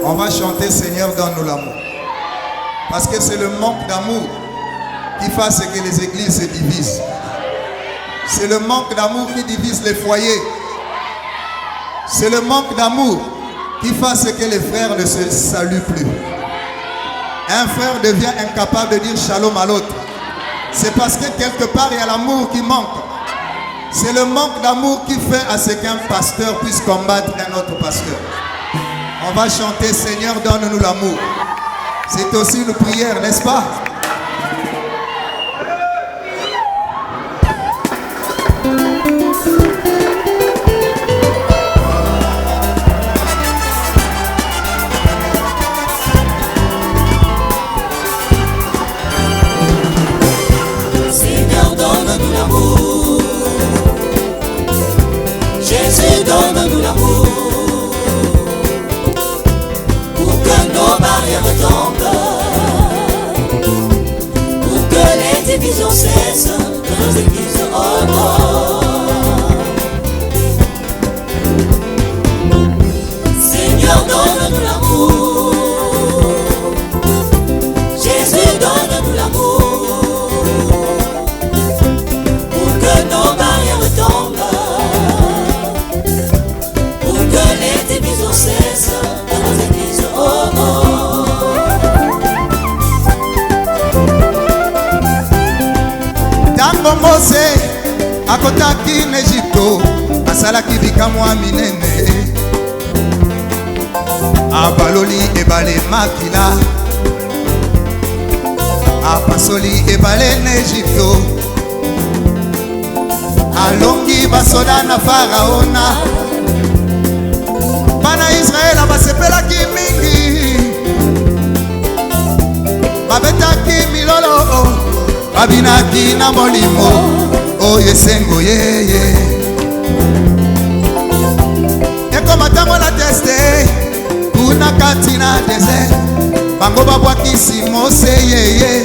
On va chanter Seigneur, donne-nous l'amour. Parce que c'est le manque d'amour qui fait ce que les églises se divisent. C'est le manque d'amour qui divise les foyers. C'est le manque d'amour qui fait ce que les frères ne se saluent plus. Un frère devient incapable de dire shalom à l'autre. C'est parce que quelque part il y a l'amour qui manque. C'est le manque d'amour qui fait à ce qu'un pasteur puisse combattre un autre pasteur. On va chanter Seigneur, donne-nous l'amour. C'est aussi une prière, n'est-ce pas? Seigneur, donne-nous l'amour. Jésus, donne-nous l'amour. Pour que nos barrières tombent, pour que les divisions cessent dans nos églises. Oh, oh. Seigneur, donne-nous l'amour. Jésus, donne-nous l'amour. Pour que nos barrières tombent, pour que les divisions cessent dans nos églises. Oh, oh. Tango Mose akotaki na Egypto asalaki bikamwa minene abaloli ebale makila apasoli ebale na Egypto alongi basoda na faraona bana Israel basepelaki mingi babetaki milolo babinaki na molimo oyo esengo yeye ekoma ntango na teste kuna kati na desert bango babwakisi Mose yeye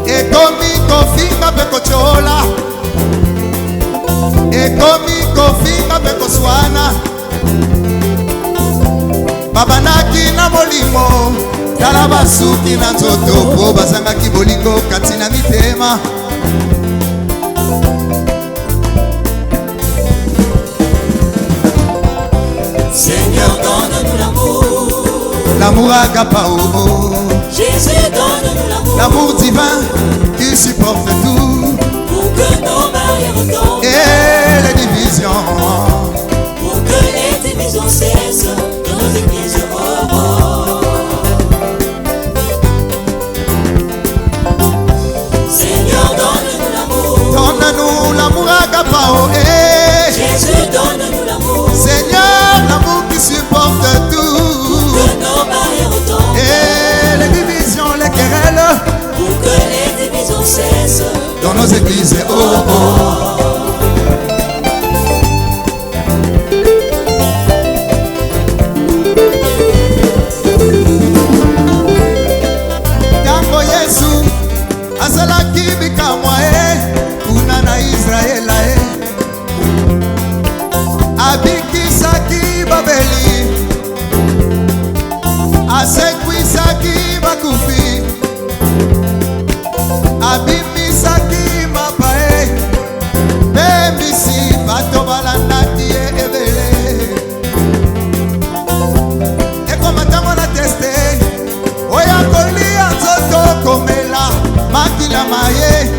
ekomi kofinga mpe kotyola ekomi kofinga mpe koswana babanaki na molimo tala basuki na nzoto po bazangaki bolingo kati na mitema Seigneur, donne-nous l'amour. L'amour agapao, Jésus, donne-nous l'amour. l'amour divin qui supporte tout Pour que nos barrières tombent, et les divisions. pour que les divisions cessent dans nos églises. Oh, oh. Seigneur, donne-nous l'amour. Donne-nous l'amour agapao, Jésus, donne-nous l'amour. Seigneur, l'amour qui supporte tout Que nos barrières tombent, et les divisions, les querelles pour que les divisions cessent. dans nos églises. Oh, oh. Tango Yesu asalaki bikamwa kuna na Israela abikisaki Babeli asekwisaki bakufi abimisaki mapae bembisi bato balandaki ye ebele ekoma ntango na teste oyo akolia nzoto komela makila maye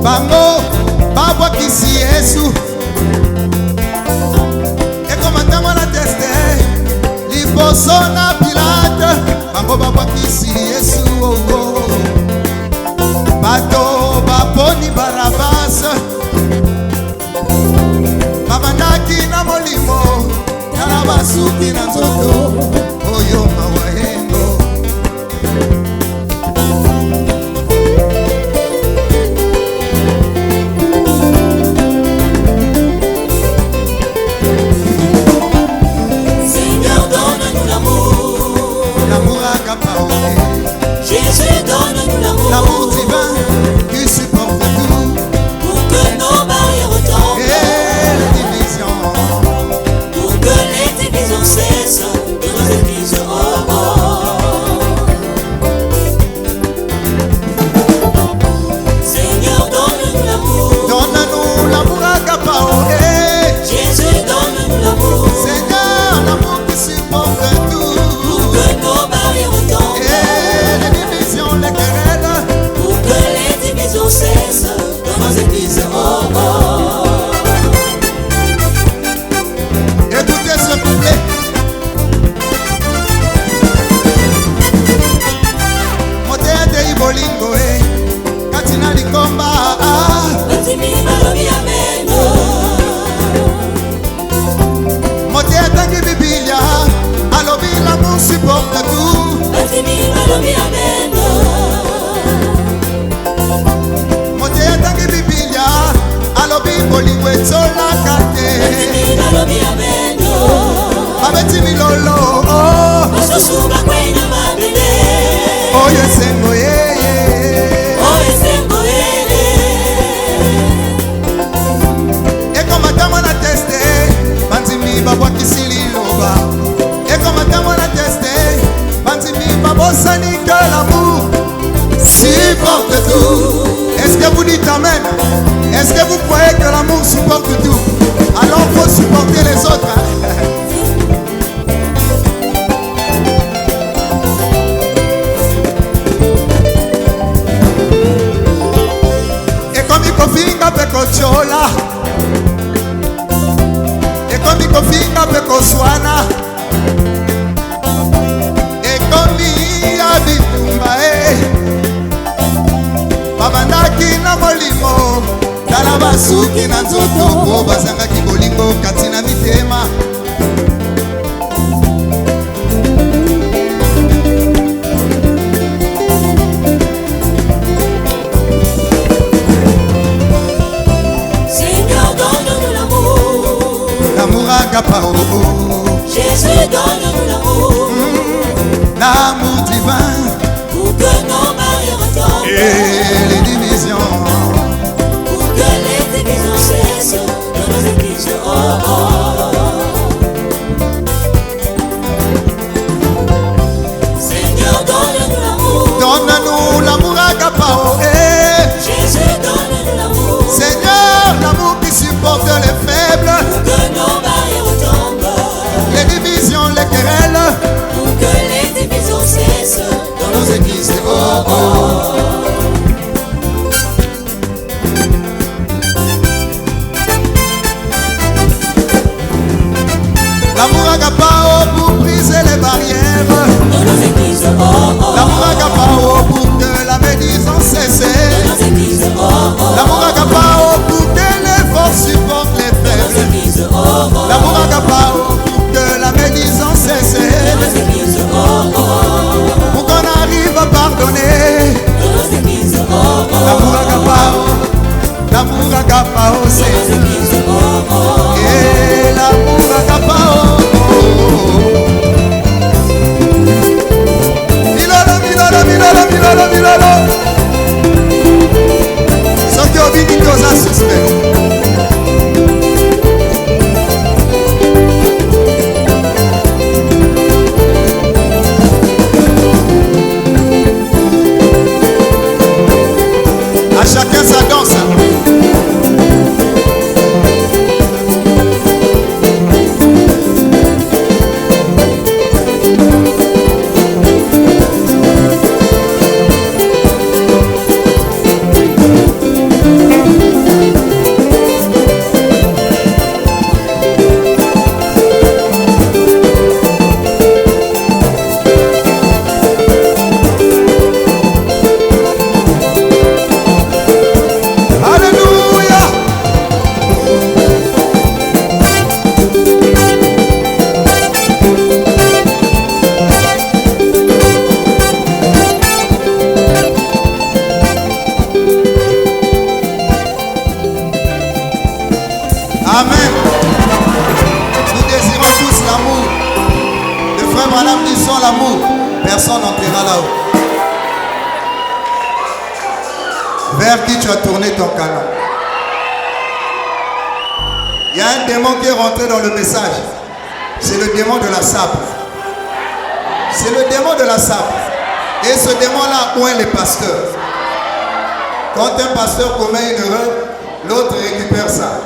bango babwakisi Yesu ekoma ntango na teste liboso na Pilate bango babwakisi Yesu oh, oh. Bato baponi Barabas babandaki na molimo tala basuki na nzoto oyo mawayengo Seigneur, donne-nous l'amour. l'amour agapao, Jésus, donne-nous l'amour. l'amour divin qui supporte tout Pour que nos barrières tombent, et les divisions. pour que les divisions Est-ce que vous croyez que l'amour supporte tout? Alors il faut supporter les autres. Hein? Ekomi kofinga pe kochola, ekomi kofinga pe koswana, ekomi ya bitumba babandaki na molimo tala basuki na nzoto po bazangaki bolingo kati na mitema. Jésus, donne-nous l'amour, l'amour divin, pour que nos barrières retombent, et les divisions, pour que les divisions cessent dans nos églises. Oh, oh. Seigneur, donne-nous l'amour agapao. Jésus, donne-nous l'amour, Seigneur, l'amour qui supporte les faibles, pour que nos barrières retombent, les divisions, les querelles, pour que les divisions cessent dans nos églises. Oh, oh. L'amour agapao pour briser les barrières, Dans nos églises. Oh, oh. l'amour agapao pour que la médisance cesse, Dans nos églises. Oh, oh. l'amour agapao pour que les forts supportent les Dans nos faibles, églises. Oh, oh. l'amour agapao pour que la médisance cesse, Dans nos églises. Oh, oh. pour qu'on arrive à pardonner. Dans nos églises. Oh, oh. L'amour agapao, Dans c'est nos églises. Oh, oh. et l'amour agapao. Milolo, milolo, milolo, milolo, milolo. Soki obiki toza suspect. À chacun sa danse. Alléluia. Amen. Nous désirons tous l'amour. Le frère Branham dit sans l'amour, personne n'entrera là-haut. Vers qui tu as tourné ton canon? Il y a un démon qui est rentré dans le message. C'est le démon de la sape. C'est le démon de la sape. Et ce démon-là oint les pasteurs. Quand un pasteur commet une erreur, l'autre récupère ça.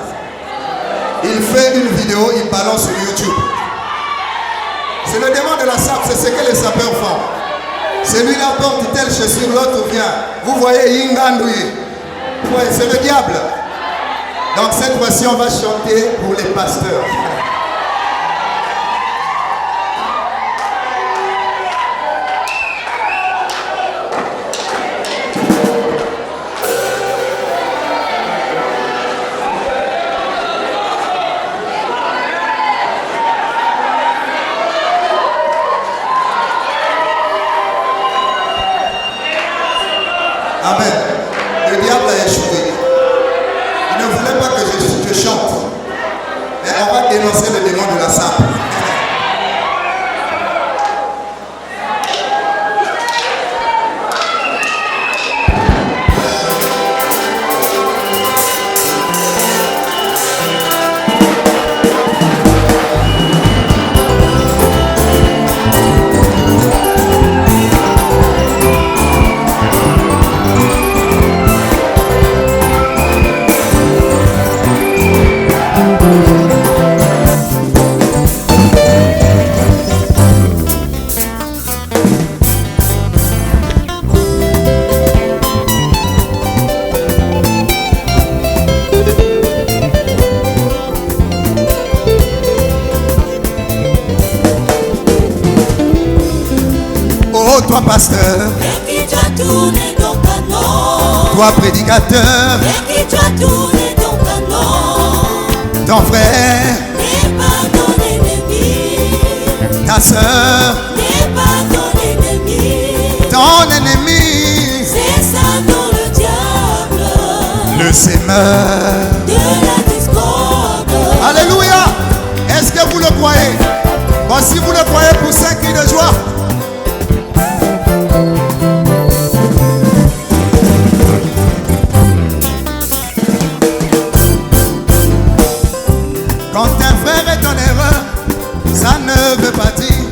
Il fait une vidéo, il balance sur YouTube. C'est le démon de la sape, c'est ce que les sapeurs font. Celui-là porte telle chaussure, l'autre vient. Vous voyez Yingandouye. Ouais, c'est le diable. Donc cette fois-ci, on va chanter pour les pasteurs. Amen. Le diable a échoué. Il ne voulait pas que je chante. Mais on va dénoncer Toi pasteur, vers qui tu as tourné ton canon. toi prédicateur, Vers qui tu as tourné ton canon. ton frère, N'est pas ton ennemi. ta soeur, N'est pas ton ennemi. ton ennemi, C'est Satan le diable le sémeur. de la discorde. Alléluia. Est-ce que vous le croyez? Bon, si vous le croyez, poussez un cri de joie. Quand un frère est en erreur, ça ne veut pas dire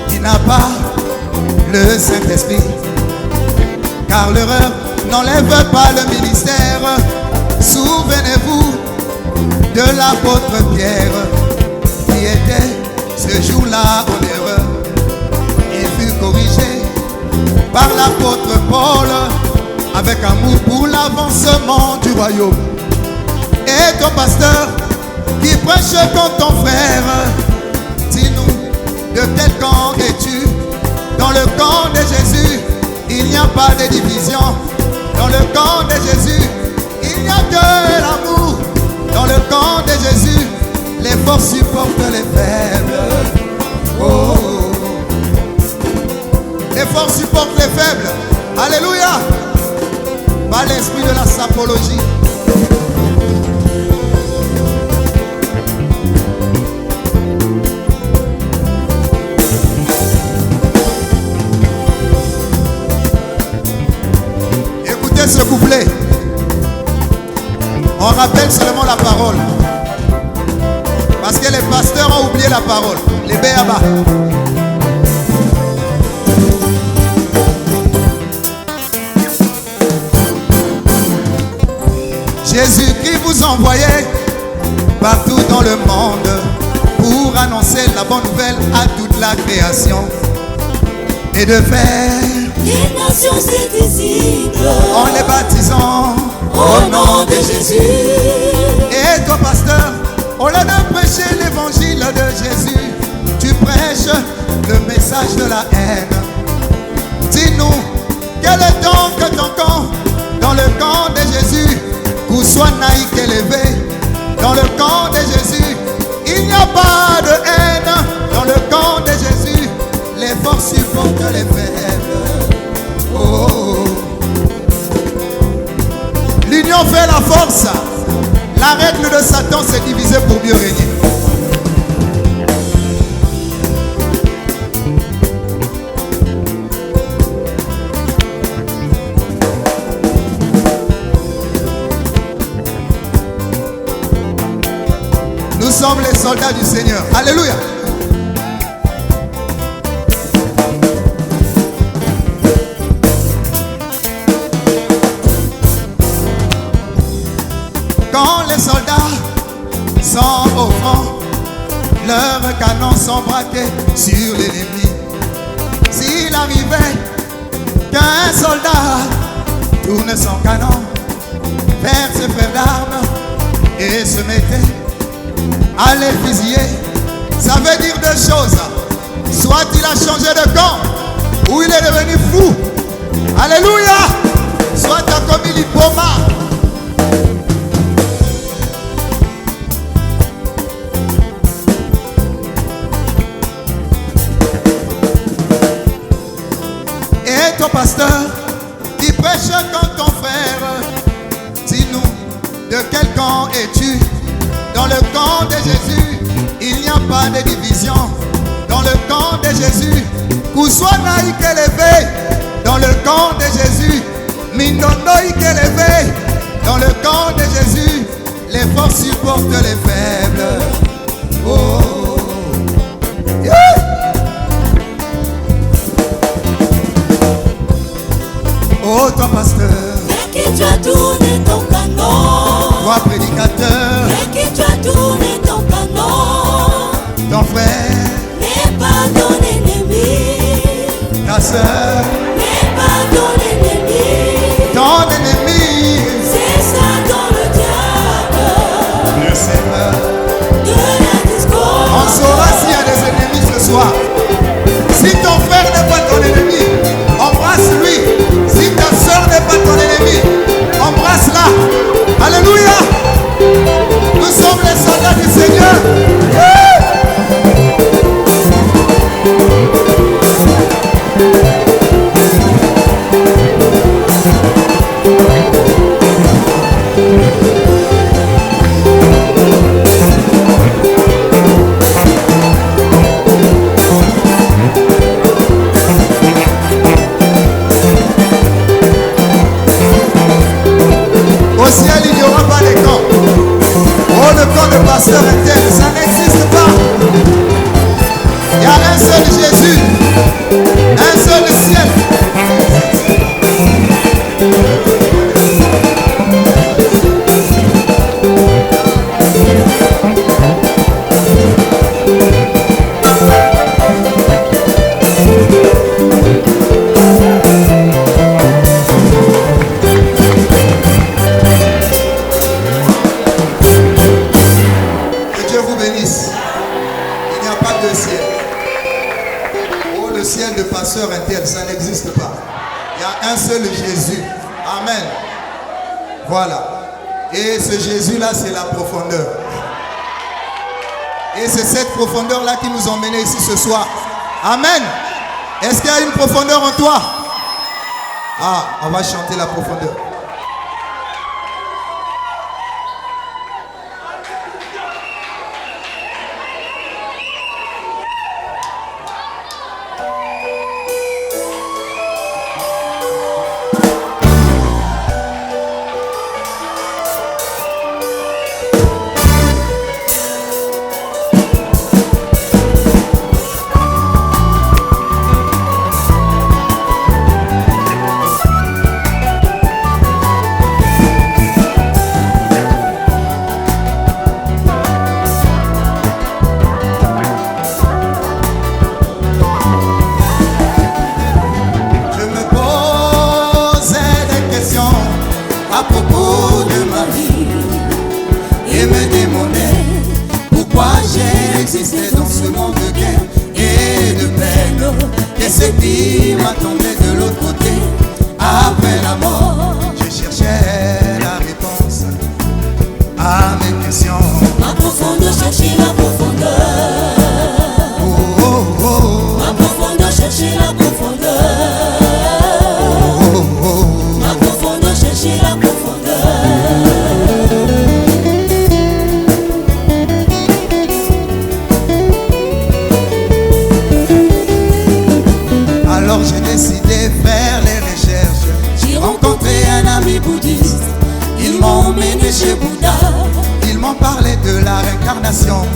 qu'il n'a pas le Saint-Esprit. Car l'erreur n'enlève pas le ministère. Souvenez-vous de l'apôtre Pierre qui était ce jour-là en erreur. Il fut corrigé par l'apôtre Paul avec amour pour l'avancement du royaume. Et ton pasteur qui prêche contre ton frère, dis-nous, de quel camp es-tu? Dans le camp de Jésus, il n'y a pas de division. Dans le camp de Jésus, il n'y a que l'amour. Dans le camp de Jésus, les forts supportent les faibles. Oh. Les forts supportent les faibles. Alléluia. Pas l'esprit de la sapologie. Écoutez ce couplet. On rappelle seulement la parole. Parce que les pasteurs ont oublié la parole. Les béabas. Jésus-Christ vous envoyait partout dans le monde pour annoncer la bonne nouvelle à toute la création et de faire Les nations ses disciples en les baptisant au nom de Jésus. Et toi pasteur, au lieu de prêcher l'évangile de Jésus, tu prêches le message de la haine. Dis-nous, quel est donc ton camp? Dans le camp de Jésus, qu'on soit naïf élevé. Dans le camp de Jésus, il n'y a pas de haine. Dans le camp de Jésus, les forts supportent les faibles. Oh. L'union fait la force. La règle de Satan, c'est diviser pour mieux régner. Nous sommes les soldats du Seigneur. Alléluia. Quand les soldats sont au front, leurs canons sont braqués sur l'ennemi. S'il arrivait qu'un soldat tourne son canon vers ses frères d'armes et se mettait à les fusiller, ça veut dire deux choses. Soit il a changé de camp, ou il est devenu fou. Alléluia. Soit il a commis l'hypoma. Et ton pasteur qui prêche contre ton frère, dis-nous, de quel camp es-tu? Dans le camp de Jésus, il n'y a pas de division. Dans le camp de Jésus, qu'on soit naïf élevé. Dans le camp de Jésus, mindonoïque élevé. Dans le camp de Jésus, les forts supportent les faibles. Oh, yeah. Oh, toi pasteur, Vers qui tu as tourné ton canon. toi prédicateur, Vers qui tu as tourné ton canon. ton frère, N'est pas ton ennemi. ta soeur, N'est pas ton ennemi. ton ennemi, C'est Satan le diable le Seigneur. de la discorde. On saura s'il y a des ennemis ce soir. Si ton frère n'est pas ton ennemi, pas deux ciels. Oh, le ciel de pasteur intel, ça n'existe pas. Il y a un seul Jésus. Amen. Voilà. Et ce Jésus-là, c'est la profondeur. Et c'est cette profondeur-là qui nous a emmenés ici ce soir. Amen. Est-ce qu'il y a une profondeur en toi? Ah, on va chanter la profondeur.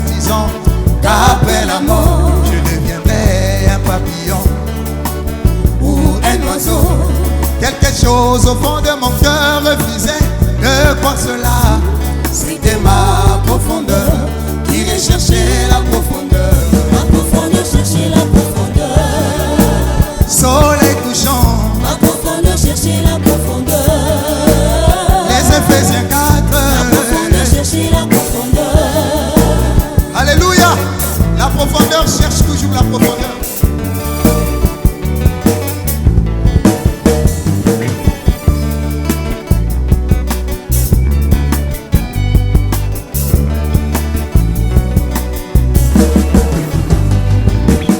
Disant qu'après la mort, je deviendrai un papillon ou un oiseau. Quelque chose au fond de mon cœur refusait de croire cela. C'était ma profondeur qui recherchait la profondeur. Ma profondeur cherchait la profondeur. Soleil couchant, Ma profondeur cherchait la profondeur. les Éphésiens 4. Ma profondeur cherchait la profondeur. Alléluia. La profondeur cherche toujours la profondeur.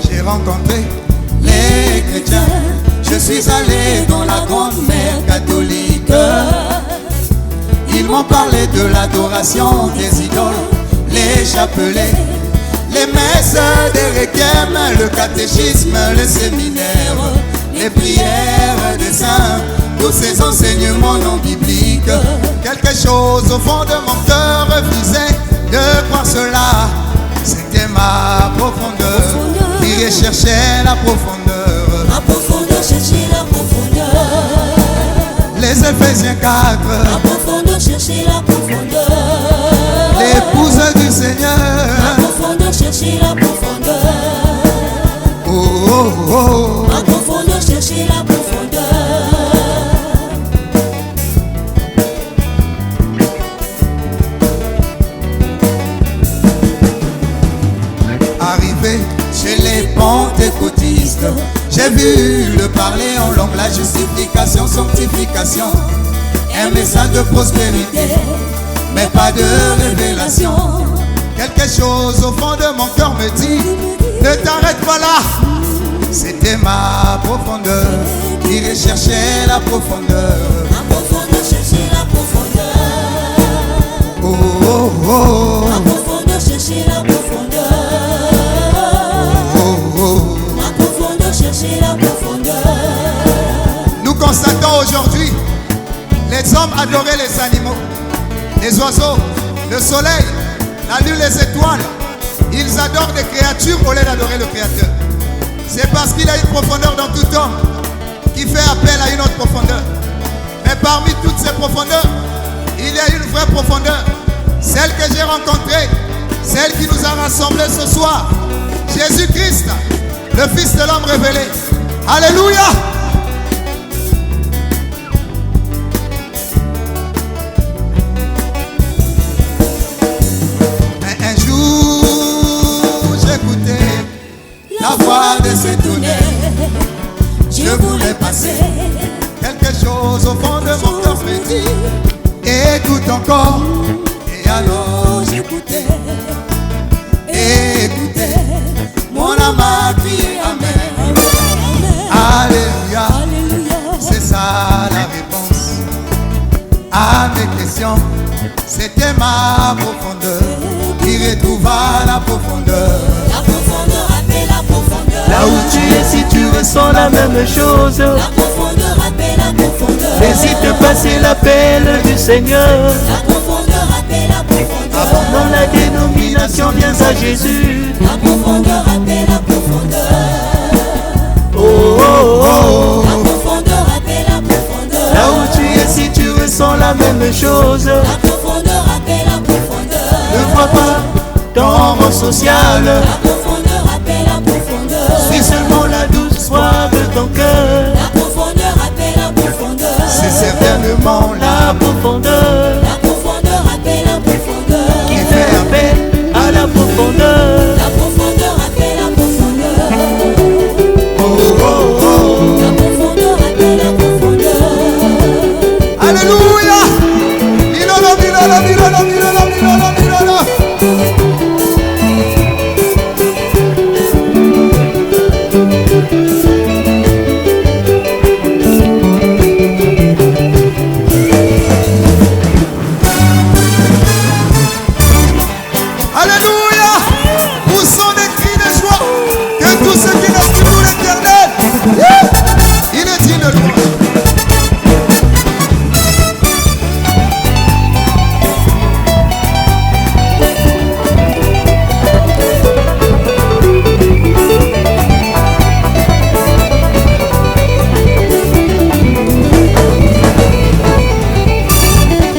J'ai rencontré les chrétiens. Je suis allé dans la grande mer catholique. Ils m'ont parlé de l'adoration des idoles, les chapelets, les messes, des requiem, le catéchisme, le séminaire, les prières des saints, tous ces enseignements non bibliques. Quelque chose au fond de mon cœur refusait de croire cela. C'était ma profondeur qui recherchait la profondeur. Ma profondeur cherchait la profondeur. Les Éphésiens 4. Ma profondeur cherchait la profondeur. L'épouse du Ma Seigneur. profondeur cherchait la profondeur. Oh, oh, oh. Ma profondeur cherchait la profondeur. Arrivé chez les pentecôtistes, j'ai vu le parler en langue, la justification, sanctification, un message de prospérité, mais pas de révélation. Quelque chose au fond de mon cœur me dit, ne t'arrête pas là. C'était ma profondeur qui recherchait la profondeur. Ma profondeur cherchait la profondeur. Oh, oh, oh. Ma profondeur cherchait la profondeur. Oh, oh. Ma profondeur cherchait la profondeur. Nous constatons aujourd'hui, les hommes adoraient les animaux, les oiseaux, le soleil, la lune, les étoiles. Ils adorent des créatures au lieu d'adorer le Créateur. C'est parce qu'il y a une profondeur dans tout homme qui fait appel à une autre profondeur. Mais parmi toutes ces profondeurs, il y a une vraie profondeur. Celle que j'ai rencontrée, celle qui nous a rassemblés ce soir. Jésus-Christ, le Fils de l'homme révélé. Alléluia! Mais un jour, j'écoutais la voix de ce tunnel, je voulais passer. Quelque chose au fond de mon cœur me dit, écoute encore. Et alors j'écoutais, écoutez, mon âme a crié Amen. Alléluia, c'est ça la réponse à mes questions. C'était ma profondeur qui retrouva la profondeur. La profondeur appelle la profondeur. Là où tu es, si tu ressens la même chose, La profondeur appelle la profondeur. n'hésite pas, c'est l'appel du Seigneur. La profondeur appelle la profondeur. Dans la dénomination, viens à Jésus. La profondeur appelle la profondeur. Oh, oh, oh. La profondeur appelle la profondeur. Là où tu es, si tu ressens la même chose, La profondeur appelle la profondeur. ne vois pas ton rang social. La profondeur appelle la profondeur. C'est seulement la douce voix de ton cœur. La profondeur appelle la profondeur. C'est certainement La profondeur La profondeur appelle la profondeur. qui fait appel à la profondeur. La profondeur appelle la profondeur. oh, oh, oh. La profondeur appelle la profondeur. Alléluia. Milolo, milolo, milolo, milolo, milolo, milolo. Alléluia. Où sont les cris de joie que tous ceux qui n'ont plus pour l'éternel, il est digne de louange.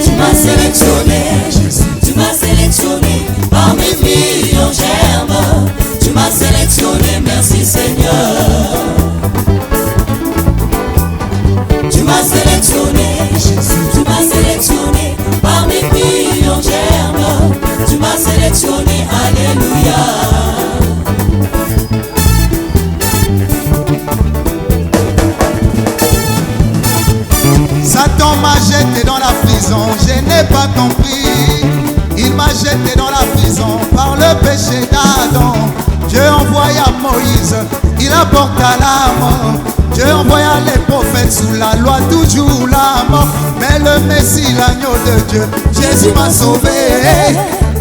Tu m'as sélectionné, tu m'as sélectionné parmi millions j'aime. Tu m'as sélectionné, merci Seigneur. Tu m'as sélectionné, tu m'as sélectionné parmi millions j'aime. Tu m'as sélectionné, alléluia. Satan m'a jeté dans la prison, je n'ai pas compris. Il m'a jeté dans la prison par le péché d'Adam. Dieu envoya Moïse, il apporta la mort. Dieu envoya les prophètes sous la loi, toujours la mort. Mais le Messie, l'agneau de Dieu, Jésus m'a sauvé.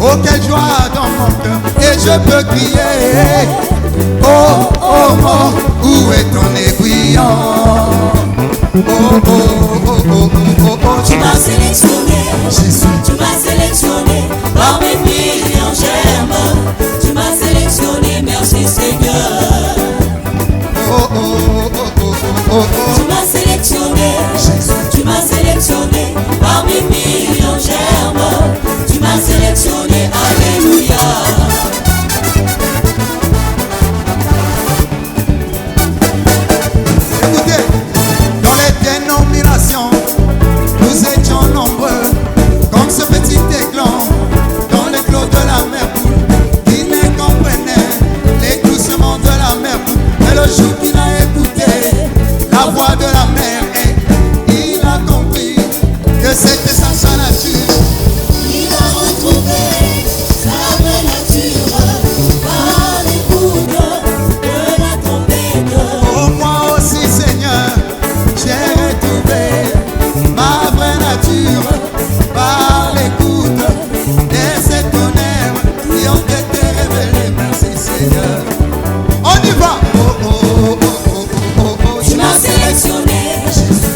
Oh, quelle joie dans mon cœur, et je peux crier. Oh, oh, oh, où est ton aiguillon? Oh, oh, oh, oh, oh, oh, oh. Tu m'as sélectionné, Jésus. tu m'as sélectionné parmi millions j'aime. Tu m'as sélectionné, merci Seigneur. Oh, oh, oh, oh, oh, oh, oh. Tu m'as sélectionné, tu m'as sélectionné parmi millions j'aime. Tu m'as sélectionné, alléluia. Écoutez, dans les dénominations, nous étions nombreux, comme ce petit éclan, dans les clos de la mer qui ne comprenait les gloussements de la mer. Mais le jour qu'il a écouté la voix de la mer, il a compris que c'était sa nature. Il a retrouvé sa vraie nature par l'écoute de la trompette. Oh, moi aussi, Seigneur, j'ai retrouvé ma vraie nature par l'écoute de ces tonnerres qui ont été révélés. Merci, Seigneur. On y va. Oh, oh, oh, oh, oh, oh, oh. Tu m'as sélectionné,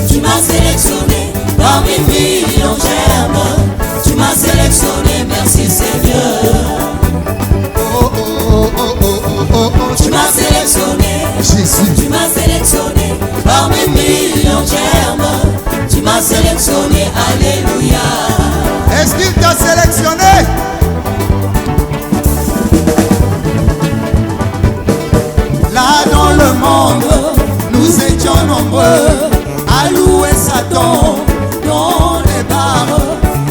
tu m'as sélectionné parmi millions j'aime. Tu m'as sélectionné, merci Seigneur. Oh, oh, oh, oh, oh, oh, oh, oh. Tu m'as sélectionné, Jésus. tu m'as sélectionné parmi millions j'aime. Tu m'as sélectionné, alléluia. Est-ce qu'il t'a sélectionné? Là dans le monde, nous étions nombreux à louer Satan dans les bars,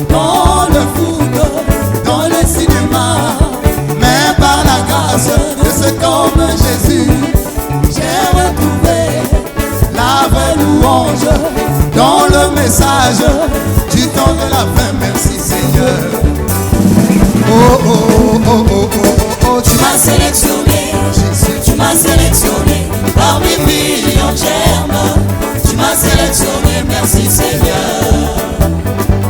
dans le foot, dans le cinéma. Mais par la grâce de cet homme Jésus, dans le message du temps de la fin. Merci Seigneur. Oh, oh, oh, oh, oh, oh, oh, Tu m'as sélectionné, Jésus. tu m'as sélectionné parmi millions de germes. Tu m'as sélectionné, merci Seigneur.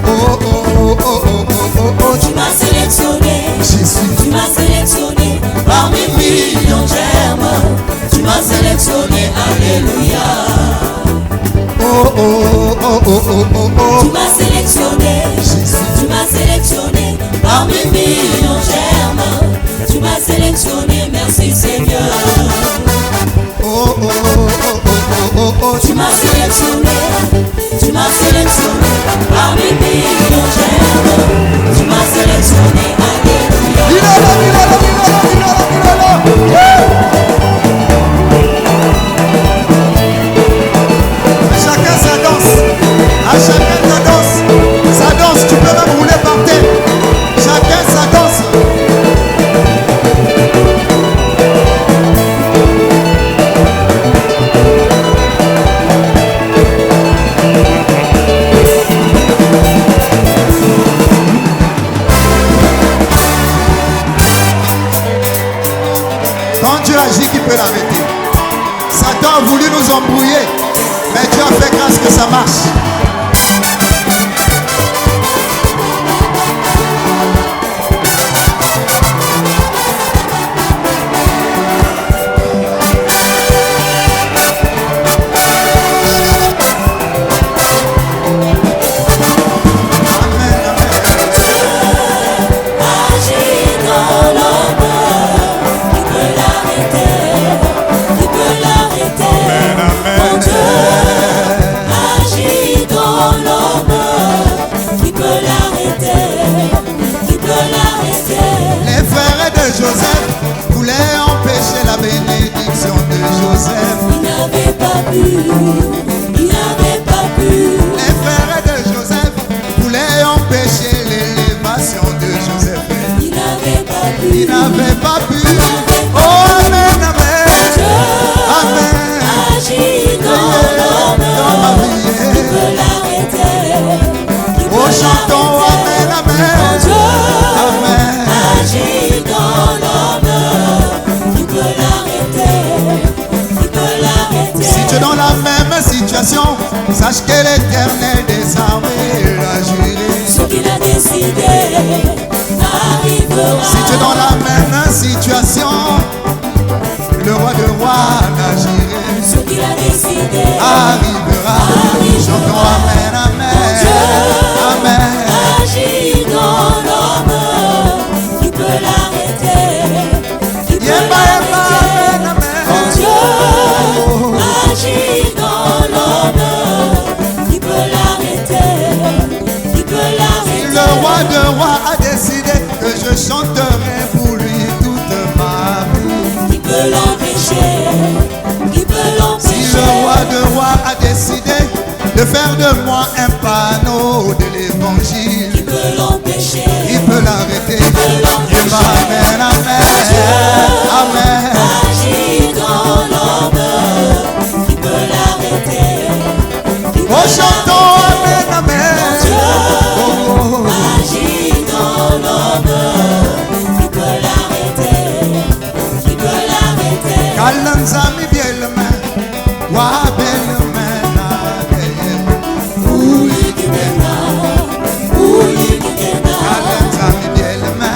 Oh, oh, oh, oh, oh, oh, oh, oh, Tu m'as sélectionné, Jésus. tu m'as sélectionné parmi millions de germes. Tu m'as sélectionné, alléluia. Oh, oh, oh, oh, oh, oh, oh. Tu m'as sélectionné, tu m'as sélectionné parmi millions de germes. Tu m'as sélectionné, merci Seigneur. Oh, oh, oh, oh, oh, oh, oh. Tu m'as sélectionné, tu m'as sélectionné parmi millions de germes. Tu m'as sélectionné, alléluia. Milala, milala, milala, milala, milala. Chacun sa danse. À chacun ta danse. Sa danse, tu peux même rouler par terre. Chacun sa danse. Quand Dieu agit, qui peut l'arrêter? Satan a voulu nous embrouiller, mais Dieu a fait grâce que ça marche. Agis dans l'ombre, qui peut l'arrêter, qui peut l'arrêter. Mon Dieu, agis dans l'ombre, qui peut l'arrêter, qui peut l'arrêter. Les frères de Joseph voulaient empêcher la bénédiction de Joseph. Il n'avait pas pu, il n'avait pas pu. Les frères de Joseph voulaient empêcher l'élévation de Joseph. Il n'avait pas pu, Il n'avait pas pu. Oh, amen, amen. Dieu Amen. agit dans Dans ma l'homme, vie. qui peut l'arrêter, qui peut Oh, chantons, amen, l'arrêter. Mon amen. Dieu Amen. agit dans l'homme, qui peut l'arrêter, qui peut l'arrêter. Si tu es dans la même situation, sache que l'Éternel des armées l'a juré. Ce qu'il a décidé arrivera. Si tu es dans la même situation, le roi de rois l'a juré. Ce qu'il a décidé Arrivera. Chantons amen, amen. Amen. agit dans l'homme, qui peut l'arrêter, qui peut Yemba, yemba, l'arrêter. amen, Mon amen. Dieu agit dans l'homme, qui peut l'arrêter, qui peut l'arrêter. Le roi de rois a décidé que je chanterai pour lui toute ma vie. Qui peut l'empêcher, qui peut Si l'empêcher. le roi de rois a décidé de faire de moi un panneau de Qui l'évangile, peut l'empêcher, il peut l'arrêter. peut l'empêcher. Yemba, amen, amen. Amen. agit dans l'homme, qui peut l'arrêter, qui peut Oh, chantons l'arrêter. amen, amen. Dieu Oh, oh. agit dans l'homme, qui peut l'arrêter, qui peut l'arrêter. Kalanzami bielma, wa belma na de. Ouli Guinena, Ouli Guinena. Kalanzami bielma,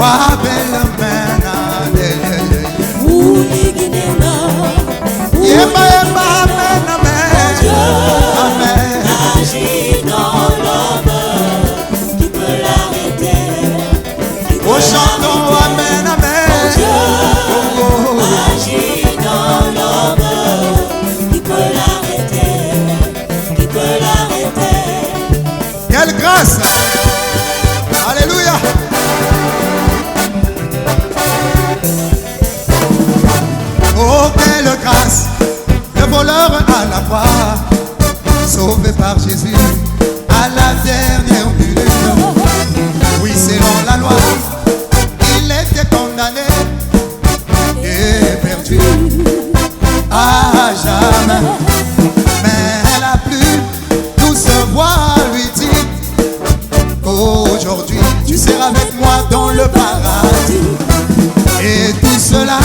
wa belma na de. Ouli Guinena, Yemba, yemba, amen, amen. Dieu Amen. agit dans l'homme, qui peut l'arrêter, qui peut Oh, chantons amen, amen. Dieu Oh, oh. agit dans l'homme, qui peut l'arrêter, qui peut l'arrêter. Quelle grâce! Alléluia! Oh, quelle grâce! Le voleur à la croix, sauvé par Jésus à la dernière minute. Oui, selon la loi, il était condamné et perdu à jamais. Mais la cela,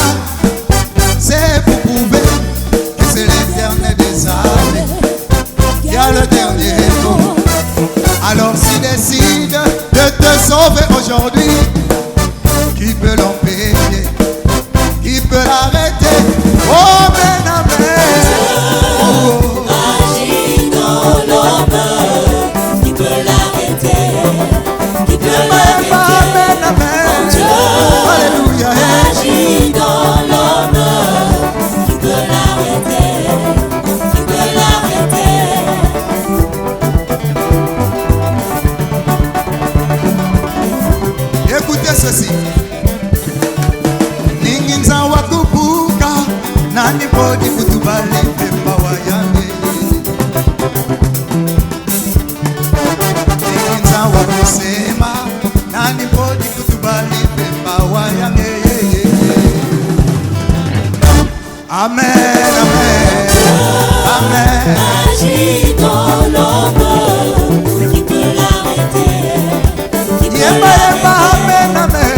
c'est pour prouver que c'est l'Éternel des armées qui a le dernier mot. Alors s'il décide de te sauver aujourd'hui, qui peut l'empêcher? Qui peut l'arrêter? Oh, ben amen. Oh. Agis dans l'homme, qui peut l'arrêter? Qui peut l'arrêter? Amen, amen. Dieu, Alléluia. agis dans l'homme, qui peut l'arrêter? Qui peut l'arrêter? Écoutez ceci. Ninginza wakubuka nani podi kutubali pembawa yange. Ninginza wakusema nani podi kutubali pembawa yange. Amen, amen, amen. Agis dans l'homme, qui peut l'arrêter? Qui peut Yemba, yemba, amen, amen,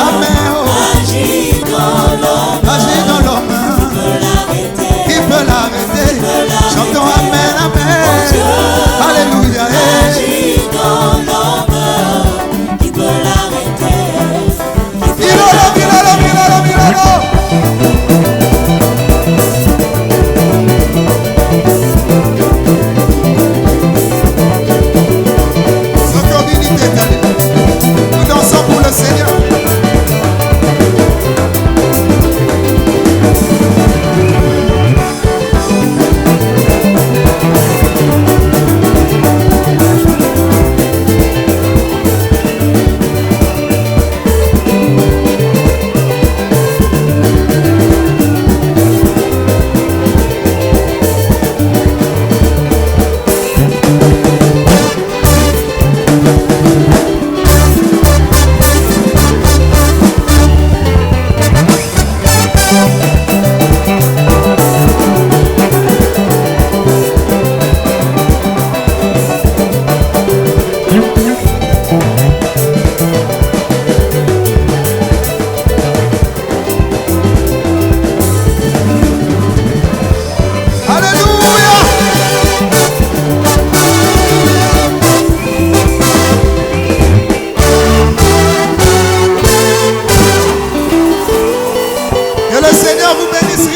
amen. Oh. Agis dans l'homme, Agis dans l'homme, l'arrêter? qui peut l'arrêter? Chantons amen, amen. Alléluia. Agis dans l'homme, qui peut l'arrêter? Milolo, milolo, milolo, milolo. Notre communauté est allée. Nous dansons pour le Seigneur. Que le Seigneur vous bénisse